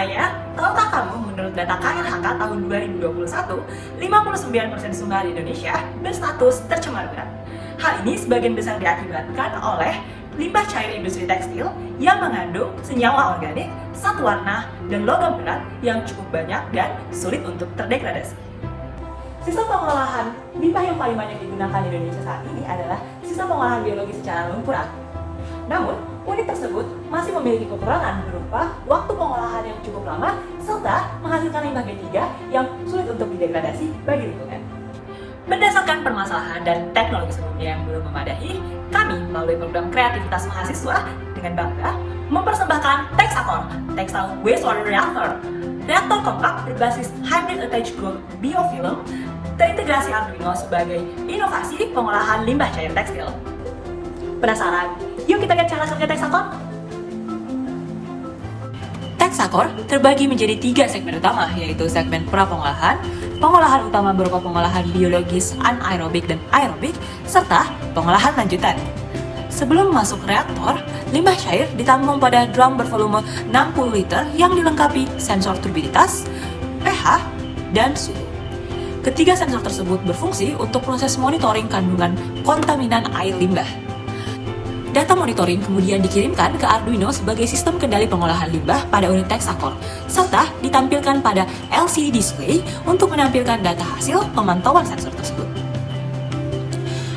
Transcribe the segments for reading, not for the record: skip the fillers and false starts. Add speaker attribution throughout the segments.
Speaker 1: bertanya, tahukah kamu menurut data KLHK tahun 2021, 59% sungai di Indonesia berstatus tercemar berat. Hal ini sebagian besar diakibatkan oleh limbah cair industri tekstil yang mengandung senyawa organik, zat warna, dan logam berat yang cukup banyak dan sulit untuk terdegradasi. Sistem pengolahan limbah yang paling banyak digunakan di Indonesia saat ini adalah sistem pengolahan biologi secara lumpur aktif. Namun, unit tersebut masih memiliki kekurangan berupa waktu pengolahan yang cukup lama serta menghasilkan limbah B3 yang sulit untuk didegradasi bagi lingkungan. Berdasarkan permasalahan dan teknologi sebelumnya yang belum memadai, kami melalui program kreativitas mahasiswa dengan bangga mempersembahkan Texacor, Textile Wastewater Reactor. Reaktor kompak berbasis Hybrid Attached Growth Biofilm terintegrasi Arduino sebagai inovasi pengolahan limbah cair tekstil. Penasaran? Yuk kita lihat cara kerja Texacor. Texacor terbagi menjadi 3 segmen utama, yaitu segmen pra-pengolahan, pengolahan utama berupa pengolahan biologis, anaerobik, dan aerobik, serta pengolahan lanjutan. Sebelum masuk reaktor, limbah cair ditampung pada drum bervolume 60 liter yang dilengkapi sensor turbiditas, pH, dan suhu. Ketiga sensor tersebut berfungsi untuk proses monitoring kandungan kontaminan air limbah. Data monitoring kemudian dikirimkan ke Arduino sebagai sistem kendali pengolahan limbah pada unit Texacor, serta ditampilkan pada LCD display untuk menampilkan data hasil pemantauan sensor tersebut.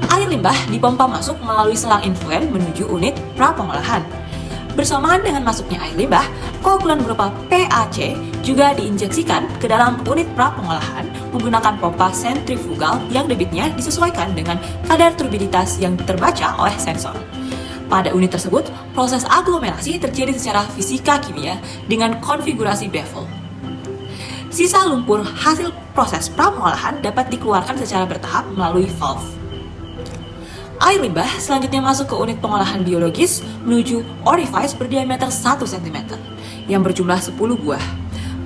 Speaker 1: Air limbah dipompa masuk melalui selang influen menuju unit pra-pengolahan. Bersamaan dengan masuknya air limbah, koagulan berupa PAC juga diinjeksikan ke dalam unit pra-pengolahan menggunakan pompa sentrifugal yang debitnya disesuaikan dengan kadar turbiditas yang terbaca oleh sensor. Pada unit tersebut, proses aglomerasi terjadi secara fisika kimia dengan konfigurasi bevel. Sisa lumpur hasil proses pra-pengolahan dapat dikeluarkan secara bertahap melalui valve. Air limbah selanjutnya masuk ke unit pengolahan biologis menuju orifice berdiameter 1 cm yang berjumlah 10 buah.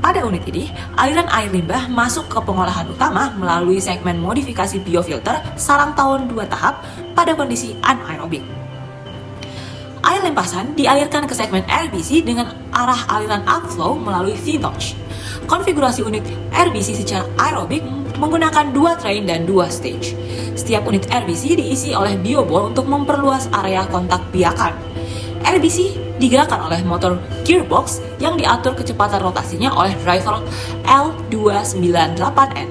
Speaker 1: Pada unit ini, aliran air limbah masuk ke pengolahan utama melalui segmen modifikasi biofilter sarang tawon 2 tahap pada kondisi anaerobik. Air limpasan dialirkan ke segmen RBC dengan arah aliran upflow melalui V-notch. Konfigurasi unit RBC secara aerobik menggunakan 2 train dan 2 stage. Setiap unit RBC diisi oleh biobol untuk memperluas area kontak biakan. RBC digerakkan oleh motor gearbox yang diatur kecepatan rotasinya oleh driver L298N.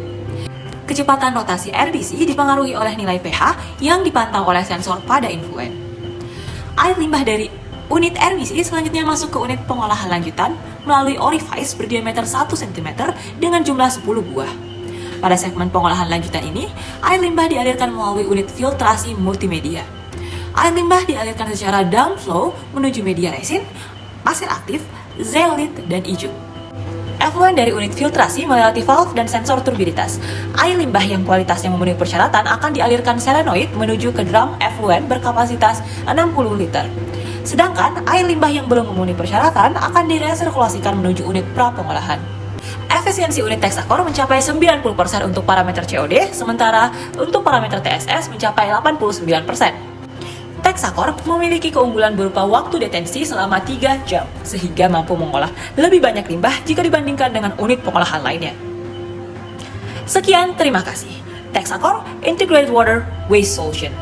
Speaker 1: Kecepatan rotasi RBC dipengaruhi oleh nilai pH yang dipantau oleh sensor pada influen. Air limbah dari unit RBC selanjutnya masuk ke unit pengolahan lanjutan melalui orifice berdiameter 1 cm dengan jumlah 10 buah. Pada segmen pengolahan lanjutan ini, air limbah dialirkan melalui unit filtrasi multimedia. Air limbah dialirkan secara downflow menuju media resin, pasir aktif, zeolit, dan ijuk. Effluent dari unit filtrasi melewati valve dan sensor turbiditas. Air limbah yang kualitasnya memenuhi persyaratan akan dialirkan solenoid menuju ke drum effluent berkapasitas 60 liter. Sedangkan air limbah yang belum memenuhi persyaratan akan diresirkulasikan menuju unit pra-pengolahan. Efisiensi unit Texacor mencapai 90% untuk parameter COD, sementara untuk parameter TSS mencapai 89%. Texacor memiliki keunggulan berupa waktu detensi selama 3 jam, sehingga mampu mengolah lebih banyak limbah jika dibandingkan dengan unit pengolahan lainnya. Sekian, terima kasih. Texacor Integrated Water Waste Solution.